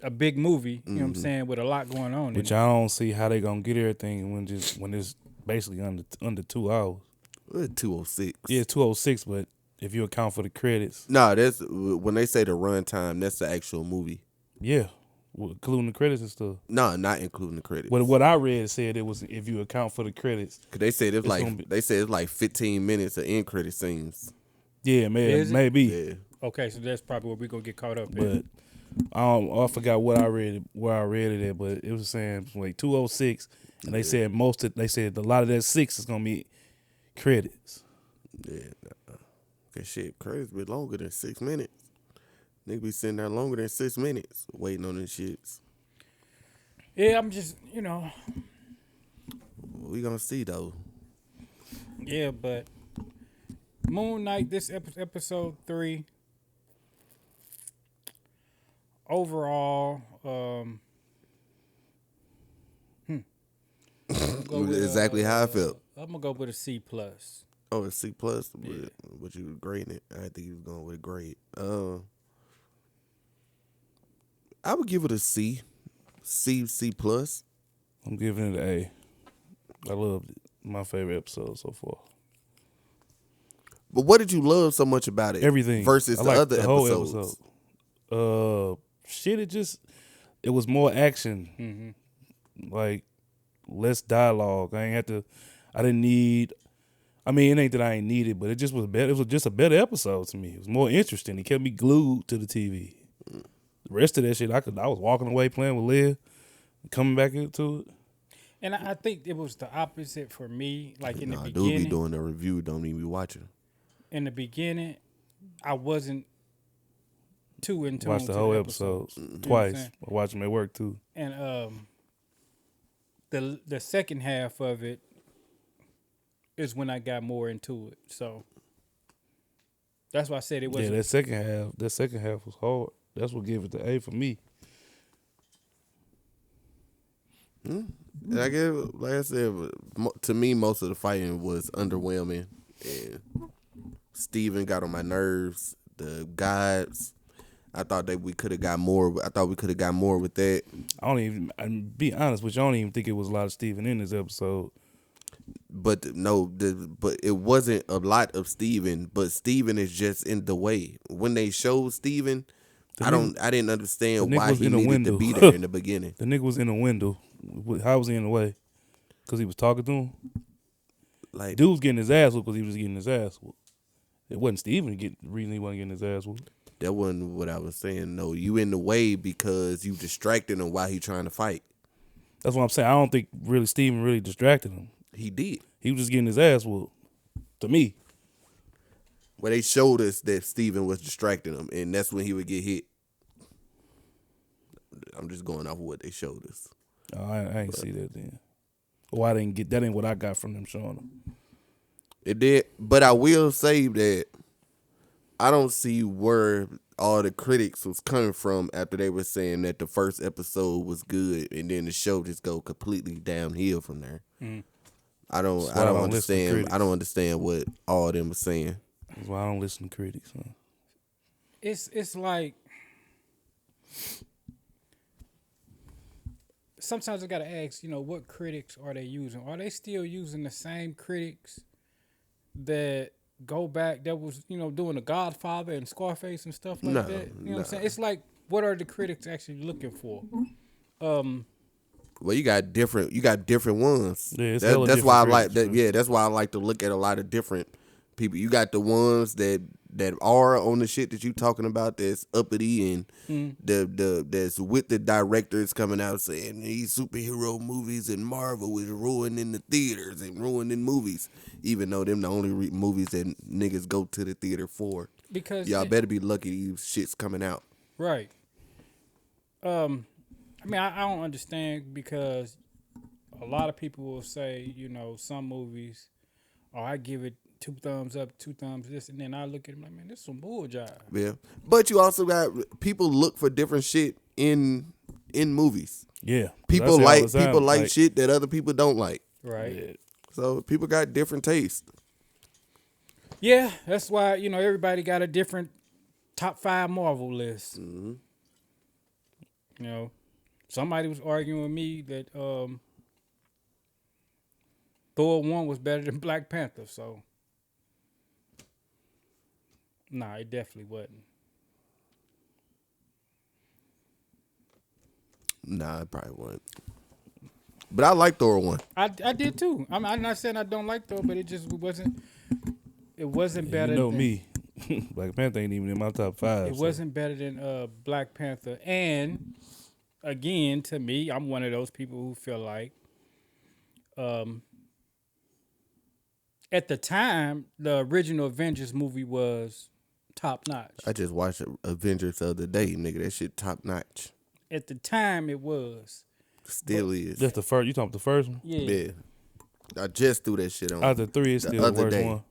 a big movie. You know what I'm saying, with a lot going on. Which in it. I don't see how they gonna get everything when it's basically under 2 hours. 206. Yeah, 206, but if you account for the credits, No, that's when they say the runtime. That's the actual movie. yeah, including the credits and stuff. No, not including the credits. But what I read said it was if you account for the credits. Cause they said It's gonna be- they said it's like 15 minutes of end credit scenes. Yeah, Is it? maybe. Yeah, Okay, so that's probably where we gonna get caught up. But I forgot what I read where I read it at, but it was saying like 206, and they said they said a lot of that 6 is gonna be credits. Yeah, that shit crazy. Be longer than 6 minutes. Nigga be sitting there longer than 6 minutes waiting on them shits. Yeah, I'm just We gonna see though. yeah, but Moon Knight, this episode 3. Overall, Exactly how I felt. I'm gonna go with a C plus. Oh, a C plus. Yeah. But you was grading it. I think you was going with a grade. I would give it a C. C plus. I'm giving it an A. I loved it. My favorite episode so far. But what did you love so much about it? Everything versus I the liked other the whole episodes. Shit. It was more action. Like less dialogue. I didn't need. I mean, it ain't that I ain't need it, but it just was better. It was just a better episode to me. It was more interesting. It kept me glued to the TV. The rest of that shit, I was walking away playing with Liv, coming back into it. And I think it was the opposite for me. Like in the Dude beginning, be doing the review, don't even be watching. in the beginning, I wasn't too in tune. Watched the to whole episode. episode twice. saying? I watched them at work too. And the second half of it is when I got more into it. So that's why I said it wasn't. Yeah, that second half was hard. That's what gave it the A for me. And I guess, like I said, to me, most of the fighting was underwhelming. And Steven got on my nerves. The guys, I thought that we could have got more. I thought we could have got more with that. I'll be honest with you, I don't even think it was a lot of Steven in this episode. But but it wasn't a lot of Steven. But Steven is just in the way. When they showed Steven, I didn't understand why he needed to be there in the beginning. The nigga was in a window. How was he in the way? Because he was talking to him? Like, Dude was getting his ass whooped because he was getting his ass whooped. It wasn't Steven the reason he wasn't getting his ass whooped. that wasn't what I was saying. No, you in the way because you distracted him while he trying to fight. That's what I'm saying. I don't think really Steven really distracted him. He did. He was just getting his ass whooped. To me. Well, they showed us that Steven was distracting him, and that's when he would get hit. I'm just going off of what they showed us. Oh, I ain't see that then. Or I didn't get that. Ain't what I got from them showing them. It did, but I will say that I don't see where all the critics was coming from after they were saying that the first episode was good, and then the show just go completely downhill from there. I don't understand. I don't understand what all of them were saying. That's why I don't listen to critics. Huh? It's like sometimes I gotta ask, what critics are they using? Are they still using the same critics that go back that was, doing The Godfather and Scarface and stuff like that? You know what I'm saying? It's like, what are the critics actually looking for? Well, you got different ones. Yeah, it's that's why I like critics, that. Yeah, that's why I like to look at a lot of different people. You got the ones that are on the shit that you talking about that's uppity and that's with the directors coming out saying these superhero movies and Marvel is ruining the theaters and ruining movies, even though them the only movies that niggas go to the theater for. Because y'all better be lucky these shit's coming out. Right. I don't understand because a lot of people will say, some movies, I give it 2 thumbs up, 2 thumbs this, and then I look at them like, man, this is some bull jive. Yeah, but you also got people look for different shit in movies. Yeah, people like shit that other people don't like. Right. Yeah. So people got different tastes. Yeah, that's why everybody got a different top 5 Marvel list. Mm-hmm. Somebody was arguing with me that Thor 1 was better than Black Panther, so nah, it definitely wasn't. Nah, it probably wasn't. But I like Thor 1. I did too. I'm not saying I don't like Thor, but it just wasn't. It wasn't better. Me. Black Panther ain't even in my top 5. It wasn't better than Black Panther. And again, to me, I'm one of those people who feel like at the time the original Avengers movie was top notch. I just watched Avengers the other day, nigga. That shit top notch. At the time, it was. Still is. That's the first. You talking about the first one? Yeah. Yeah. I just threw that shit on. Out of the 3, it's The still the other worst day. one.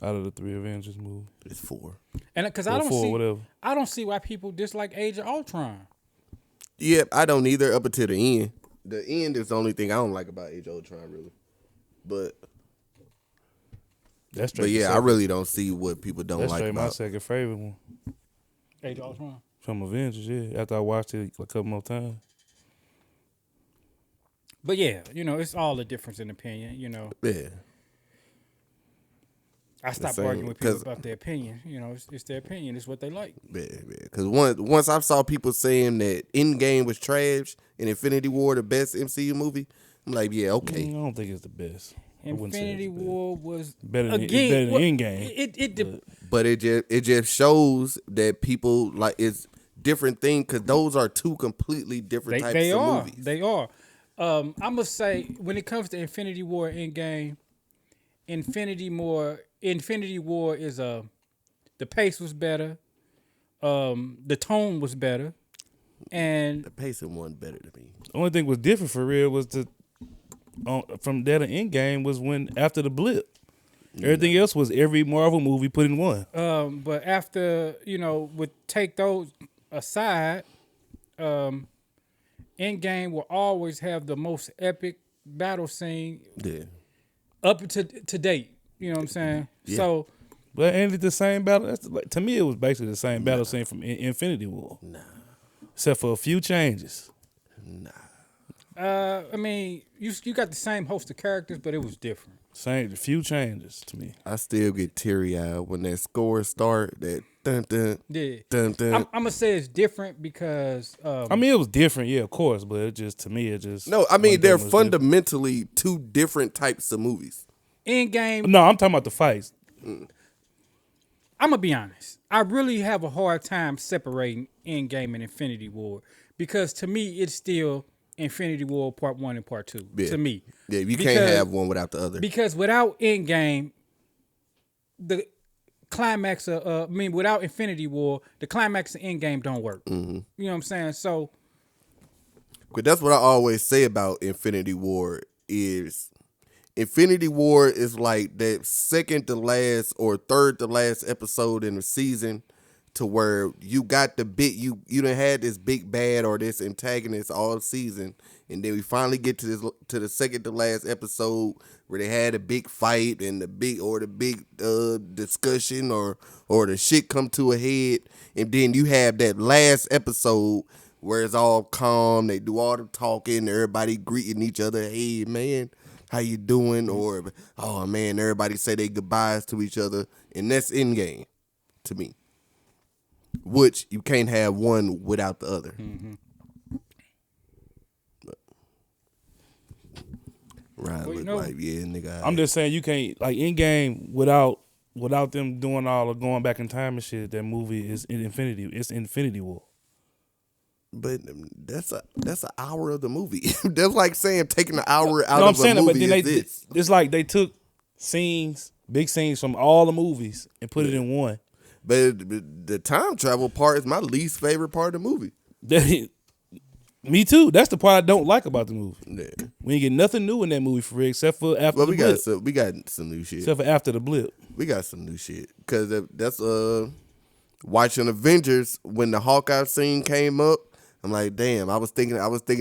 Out of the 3 Avengers movies. It's 4. And because Or I don't 4, see, whatever. I don't see why people dislike Age of Ultron. Yep, I don't either up until the end. The end is the only thing I don't like about Age of Ultron, really. But That's straight. yeah, I really don't see what people don't That's like straight my about. second favorite one Age of Ultron. from Avengers. Yeah, after I watched it a couple more times. But yeah, it's all a difference in opinion. Yeah. I stopped same, arguing with people 'cause- about their opinion. It's their opinion. It's what they like. Yeah. Because once I saw people saying that Endgame was trash and Infinity War the best MCU movie, I'm like, yeah, okay. I don't think it's the best. I wouldn't say it's Infinity the best. War was Better than- it's again, better than well, Endgame, But it just shows that people like it's different thing because those are two completely different types they of are. movies. They are. I must say, when it comes to Infinity War Endgame, Infinity War is the pace was better, the tone was better, and The pacing wasn't better to me. The only thing was different for real was from that to Endgame was when after the blip. Everything else was every Marvel movie put in one. but after take those aside, Endgame will always have the most epic battle scene Yeah. Mm-hmm. up to date. You know what I'm saying? Yeah. So But ain't it the same battle? To me, it was basically the same battle scene from Infinity War. Nah. Except for a few changes. I mean, you got the same host of characters, but it was different. A few changes to me. I still get teary eyed when that score start. That dun dun Yeah. dun dun. I'm gonna say it's different because I mean, it was different, yeah, of course, but to me, it just. No, I mean one they're thing was fundamentally two different types of movies. Endgame. No, I'm talking about the fights. I'm gonna be honest. I really have a hard time separating Endgame and Infinity War because to me it's still Infinity War Part 1 and Part 2. Yeah. To me, Yeah, you can't have one without the other. because without Endgame, the climax without Infinity War, the climax of Endgame don't work. Mm-hmm. You know what I'm saying? So But that's what I always say about Infinity War is Infinity War is like that second to last or third to last episode in the season to where you got the you done had this big bad or this antagonist all season, and then we finally get to the second to last episode where they had a big fight and the big discussion or the shit come to a head, and then you have that last episode where it's all calm, they do all the talking, everybody greeting each other, hey man, how you doing? Or oh man, everybody say they goodbyes to each other, and that's Endgame to me. Which you can't have one without the other. Mm-hmm. Ryan Well, look like nigga. I'm just saying you can't like Endgame without them doing all of going back in time and shit. That movie is It's Infinity War. But that's an hour of the movie. That's like saying taking an hour out No, I'm of a saying that, but movie then is this. it's like they took big scenes from all the movies and put it in one. But the time travel part is my least favorite part of the movie. Me too. That's the part I don't like about the movie. Yeah. We ain't get nothing new in that movie for real, except for after Well, the blip. we got some new shit. Except for after the blip. We got some new shit because that's watching Avengers when the Hawkeye scene came up. I'm like, damn. I was thinking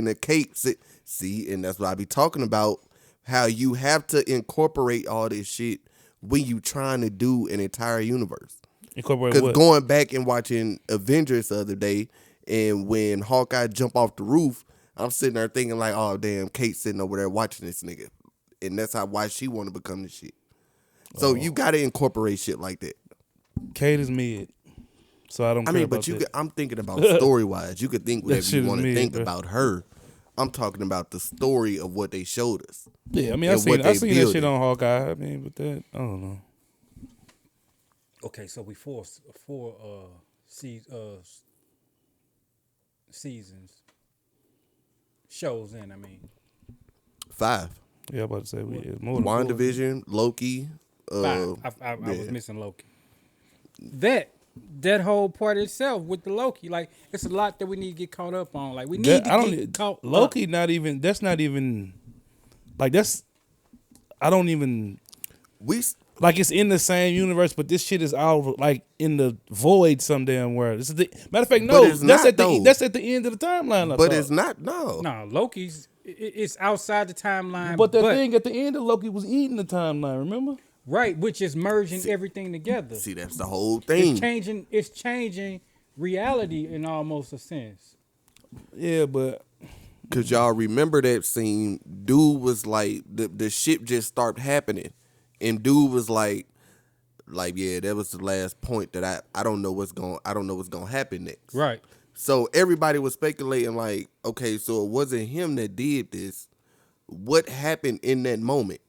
of Kate. See, and that's what I be talking about. How you have to incorporate all this shit when you trying to do an entire universe. Incorporate Because what? going back and watching Avengers the other day, and when Hawkeye jump off the roof, I'm sitting there thinking like, oh damn, Kate's sitting over there watching this nigga, and that's why she want to become the shit. So you got to incorporate shit like that. Kate is mid, so I don't. I care mean, about but that. I'm thinking about story wise. You could think whatever shit you is want to mid, think bro. about her. I'm talking about the story of what they showed us. Yeah, I mean, I and what seen they that shit building. on Hawkeye. I mean, but that I don't know. Okay, so we four seasons shows in. I mean, 5. Yeah, I'm about to say What? it's more than four. WandaVision, Loki. five. I was Yeah. missing Loki. That whole part itself with the Loki, like it's a lot that we need to get caught up on. Like we need That, I to don't. get caught Loki, up. not even. That's not even. Like that's. I don't even. We Like it's in the same universe, but this shit is all like in the void some damn where. This is the matter of fact. No, But it's that's not, at the though. that's at the end of the timeline. I but thought. it's not no. No, Loki's it's outside the timeline, But that thing at the end of Loki was eating the timeline. Remember? right, which is merging everything together. See, that's the whole thing. It's changing reality in almost a sense. Yeah, but Cause y'all remember that scene? Dude was like, the shit just started happening, and dude was like yeah, that was the last point that I don't know what's gonna happen next. Right. So everybody was speculating like, okay, so it wasn't him that did this. What happened in that moment?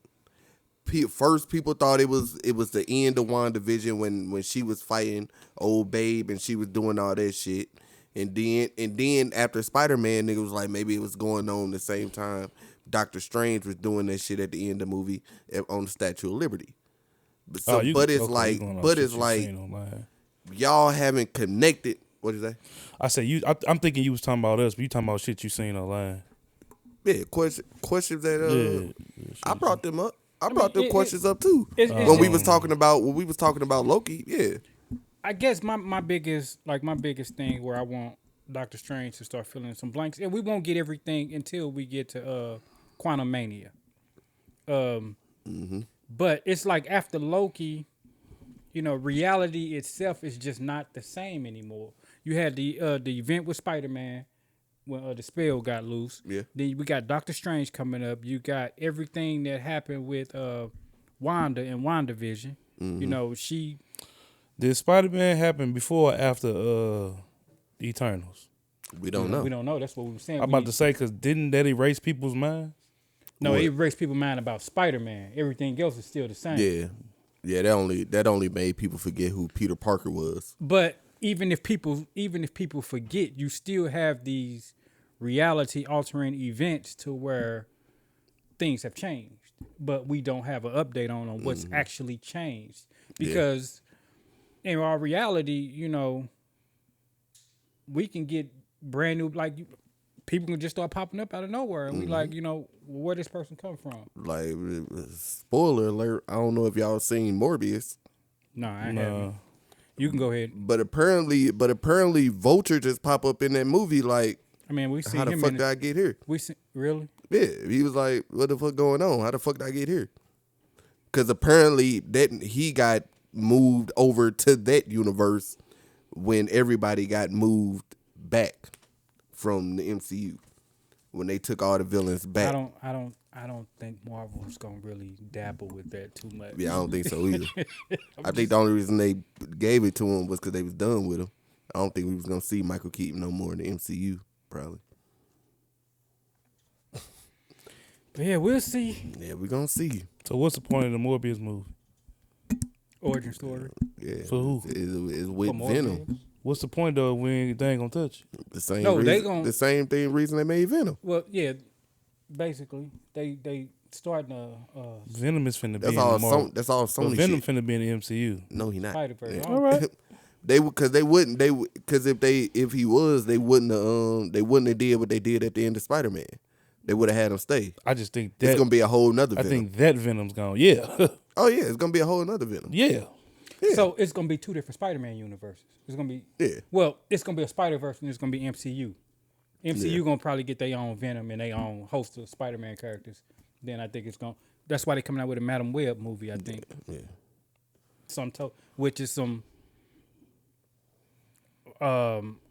First, people thought it was the end of WandaVision when she was fighting old Babe and she was doing all that shit. And then after Spider-Man, nigga was like maybe it was going on the same time Doctor Strange was doing that shit at the end of the movie on the Statue of Liberty. So, but it's like y'all haven't connected. What did you say? I say you. I'm thinking you was talking about us, but you talking about shit you seen online. Yeah, questions that I brought them up. I brought them questions up too it's we was talking about Loki. Yeah, I guess my biggest thing where I want Doctor Strange to start filling in some blanks, and we won't get everything until we get to Quantum Mania. But it's like after Loki, reality itself is just not the same anymore. You had the event with Spider-Man when the spell got loose. Yeah. Then we got Doctor Strange coming up. You got everything that happened with Wanda and WandaVision. She. Did Spider-Man happen before or after the Eternals? we don't know. We don't know. That's what we were saying. I'm about to say because didn't that erase people's minds? No, What? it erased people's mind about Spider-Man. Everything else is still the same. Yeah. That only made people forget who Peter Parker was. But even if people forget, you still have these reality altering events to where things have changed, but we don't have an update on what's actually changed because in our reality, we can get brand new people can just start popping up out of nowhere, and we where this person come from? Like, spoiler alert, I don't know if y'all seen Morbius. No, I haven't. You can go ahead. But apparently Vulture just pop up in that movie like, I mean, we see how the him fuck did I get here? We see really. Yeah, he was like, what the fuck going on? How the fuck did I get here? Because apparently that he got moved over to that universe when everybody got moved back from the MCU. When they took all the villains back. I don't think Marvel's gonna really dabble with that too much. Yeah, I don't think so either. I think the only reason they gave it to him was because they was done with him. I don't think we was gonna see Michael Keaton no more in the MCU, probably. But yeah, we'll see. Yeah, we're gonna see. So what's the point of the Morbius movie? Origin story. Yeah, For who? It's with For Venom. Morbius. What's the point though? They ain't gonna touch it. The same No, reason, the same reason they made Venom. Well, yeah, basically they starting a Venom is finna That's be all. in the Marvel. That's all But Sony Venom shit. finna be in the MCU. No, he not. Spider-Verse. Yeah. All right. Because if he was, they wouldn't have did what they did at the end of Spider-Man. They would have had him stay. I just think It's that gonna be a whole nother I Venom. think that Venom's gone. Yeah, Oh yeah, it's gonna be a whole nother Venom. yeah. So it's gonna be two different Spider-Man universes. It's gonna be it's gonna be a Spider-Verse and it's gonna be MCU. MCU gonna probably get their own Venom and their own host of Spider-Man characters. Then I think that's why they're coming out with a Madam Web movie. I think. Yeah. Which is some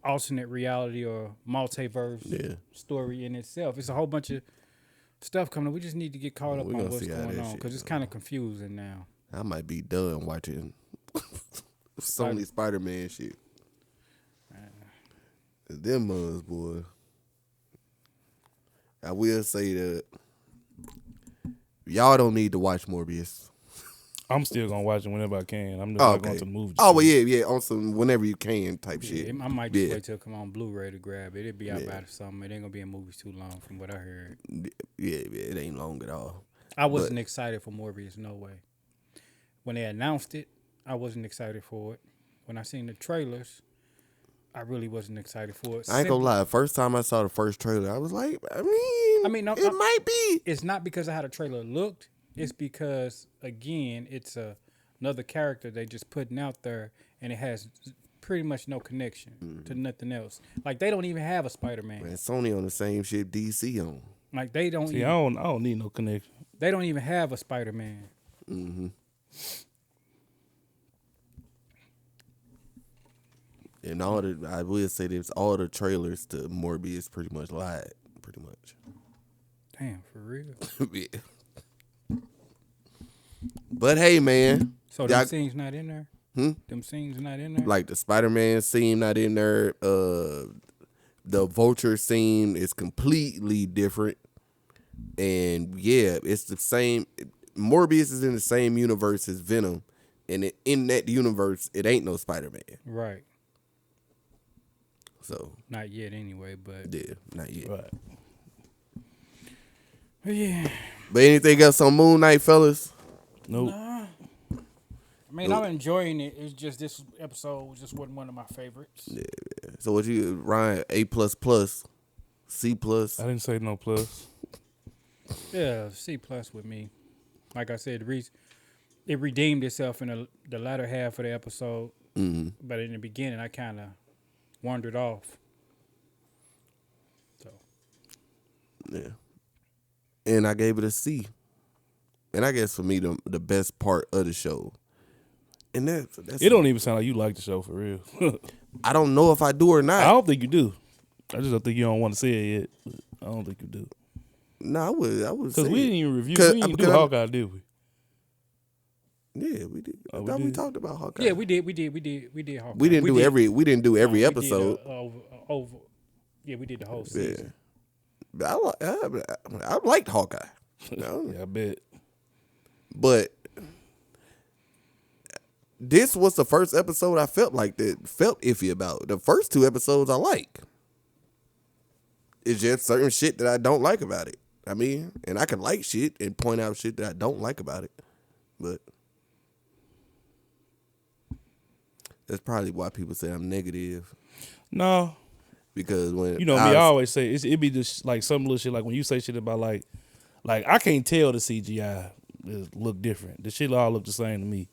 alternate reality or multiverse story in itself. It's a whole bunch of stuff coming up. We just need to get caught up We on gonna what's see how going that on shit because it's go. kind of confusing now. I might be done watching Sony Spider-Man shit. Them mugs, boy. I will say that y'all don't need to watch Morbius. I'm still gonna watch it whenever I can. I'm just Oh, not going okay. to the movie. Oh, well, yeah, on some whenever you can type Yeah, shit. I might just Yeah. wait till it come on Blu-ray to grab it. It'll be out Yeah. by the summer. It ain't gonna be in movies too long, from what I heard. Yeah, it ain't long at all. I wasn't excited for Morbius, no way. When they announced it, I wasn't excited for it. When I seen the trailers, I really wasn't excited for it. I ain't gonna lie. First time I saw the first trailer, I was like, it might be. It's not because of how the trailer looked. It's because, again, it's another character they just putting out there, and it has pretty much no connection to nothing else. Like, they don't even have a Spider-Man. Man, Sony on the same shit DC on. Like, they don't. See, Even, I don't need no connection. They don't even have a Spider-Man. Mm-hmm. And I will say this, all the trailers to Morbius pretty much lied. Pretty much. Damn, for real. Yeah. But hey, man. So them scenes not in there? Them scenes not in there? Like the Spider-Man scene not in there. The Vulture scene is completely different. And yeah, it's the same. Morbius is in the same universe as Venom. And in that universe, it ain't no Spider-Man. Right. So. Not yet anyway, but. Yeah, not yet. Right. Yeah. But anything else on Moon Knight, fellas? Nope. Nah. I mean, I'm enjoying it. It's just this episode just wasn't one of my favorites. Yeah. So what you, Ryan, A++, C+? I didn't say no plus. Yeah, C+ with me. Like I said, it redeemed itself in the latter half of the episode. Mm-hmm. But in the beginning, I kind of wandered off. So. Yeah. And I gave it a C. And I guess for me, the best part of the show. And that's it don't even sound like you like the show for real. I don't know if I do or not. I don't think you do. I just don't think you don't want to say it yet. I don't think you do. No, I would. Because we didn't even review. We didn't do Hawkeye, did we? Yeah, we did. Oh, I thought we talked about Hawkeye. Yeah, we did Hawkeye. We didn't do every episode. Yeah, we did the whole season. Yeah. I liked Hawkeye. Yeah, I bet. But this was the first episode I felt iffy about. The first two episodes I like. It's just certain shit that I don't like about it. I mean, and I can like shit and point out shit that I don't like about it. But that's probably why people say I'm negative. No. Because when I always say it be just like some little shit like when you say shit about like I can't tell the CGI look different. The shit all look the same to me,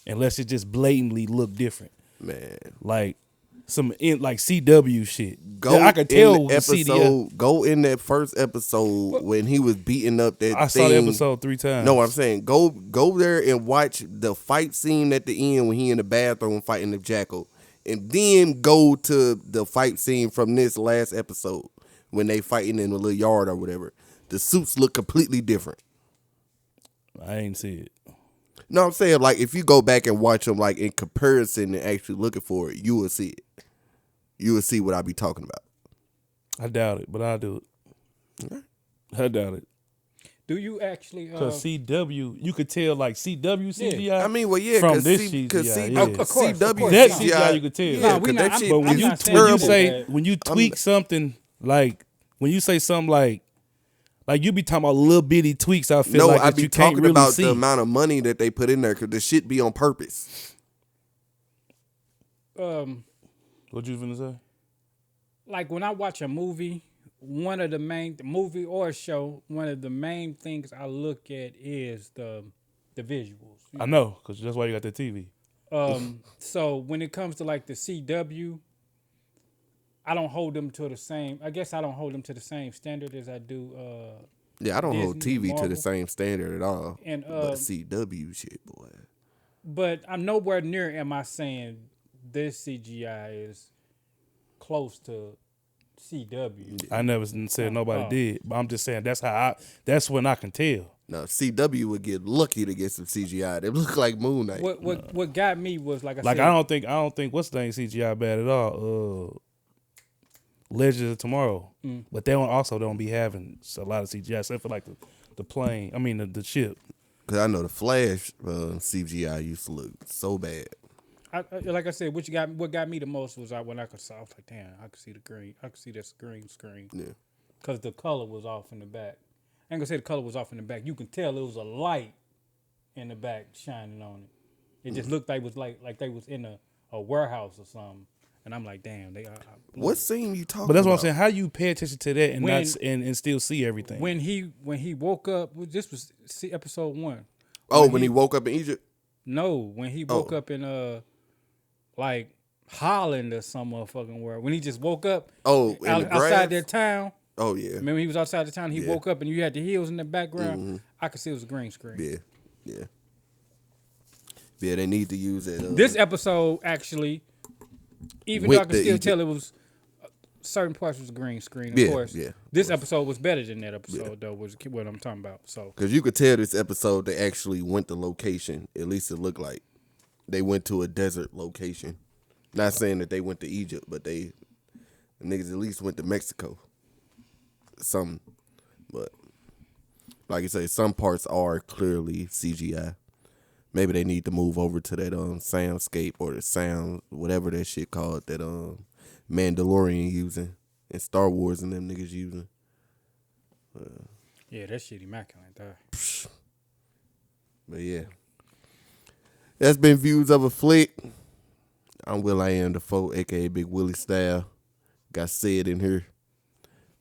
unless it just blatantly look different. Man, like some like CW shit. I could tell the episode. Go in that first episode when he was beating up that. I saw the episode 3 times. No, I'm saying go there and watch the fight scene at the end when he in the bathroom fighting the jackal. And then go to the fight scene from this last episode when they fighting in a little yard or whatever. The suits look completely different. I ain't see it. No, I'm saying like if you go back and watch them like in comparison and actually looking for it, you will see it. You will see what I be talking about. I doubt it, but I'll do it. Okay. I doubt it. Do you actually? Because CW, you could tell like CW CGI. Yeah. I mean, well, yeah, from this CW, yeah. Of course, CW that CGI, CGI you could tell. Yeah, Nah, that shit but when is you terrible. when you tweak something like when you say something like you be talking about little bitty tweaks, I feel like I be you can't talking really about see. the amount of money that they put in there because the shit be on purpose. What you finna say? Like when I watch a movie, one of the main movie or show, one of the main things I look at is the visuals. I know, because that's why you got the TV. So when it comes to like the CW, I don't hold them to the same. I guess I don't hold them to the same standard as I do. Yeah, I don't hold Disney, TV to Marvel. the same standard at all. And but CW shit, boy. But I'm nowhere near. Am I saying this CGI is close to CW? I never said nobody did, but I'm just saying that's when I can tell. No, CW would get lucky to get some CGI. They look like Moon Knight. What got me was like I Like said. I don't think what's the name CGI bad at all. Legends of Tomorrow, but they don't be having a lot of CGI except for like the plane. I mean the ship. Cause I know the Flash CGI used to look so bad. Like I said, what got me the most was when I was like, damn, I could see the green. I could see this green screen. Yeah. Because the color was off in the back. I ain't gonna say the color was off in the back. You can tell it was a light in the back shining on it. It just looked like they was in a warehouse or something. And I'm like, damn, What scene you talking about? But that's what I'm saying. How do you pay attention to that and When- not and still see everything? When he woke up, this was episode 1. When he woke up in Egypt? No, when he woke up in like Holland or some motherfucking world. When he just woke up Oh, in the outside grass? their town. Oh, yeah. Remember he was outside the town, he Yeah. woke up and you had the hills in the background. I could see it was a green screen. Yeah. Yeah. Yeah, they need to use it. This episode actually, even With though I can the still Egypt. tell it was certain parts was a green screen, of Yeah, course. yeah, of This episode was better than that episode though, was what I'm talking about. So Because you could tell this episode they actually went to location. At least it looked like they went to a desert location. Not saying that they went to Egypt, but the niggas at least went to Mexico. Some, but like you say, some parts are clearly CGI. Maybe they need to move over to that soundscape or the sound, whatever that shit called that Mandalorian using and Star Wars and them niggas using. yeah, that shit immaculate though. But yeah. That's been Views of a Flick. I'm Will I Am the Foe, aka Big Willie Style. Got Sid in here.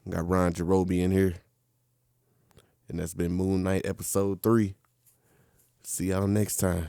Got Ron Jerobi in here. And that's been Moon Knight episode 3. See y'all next time.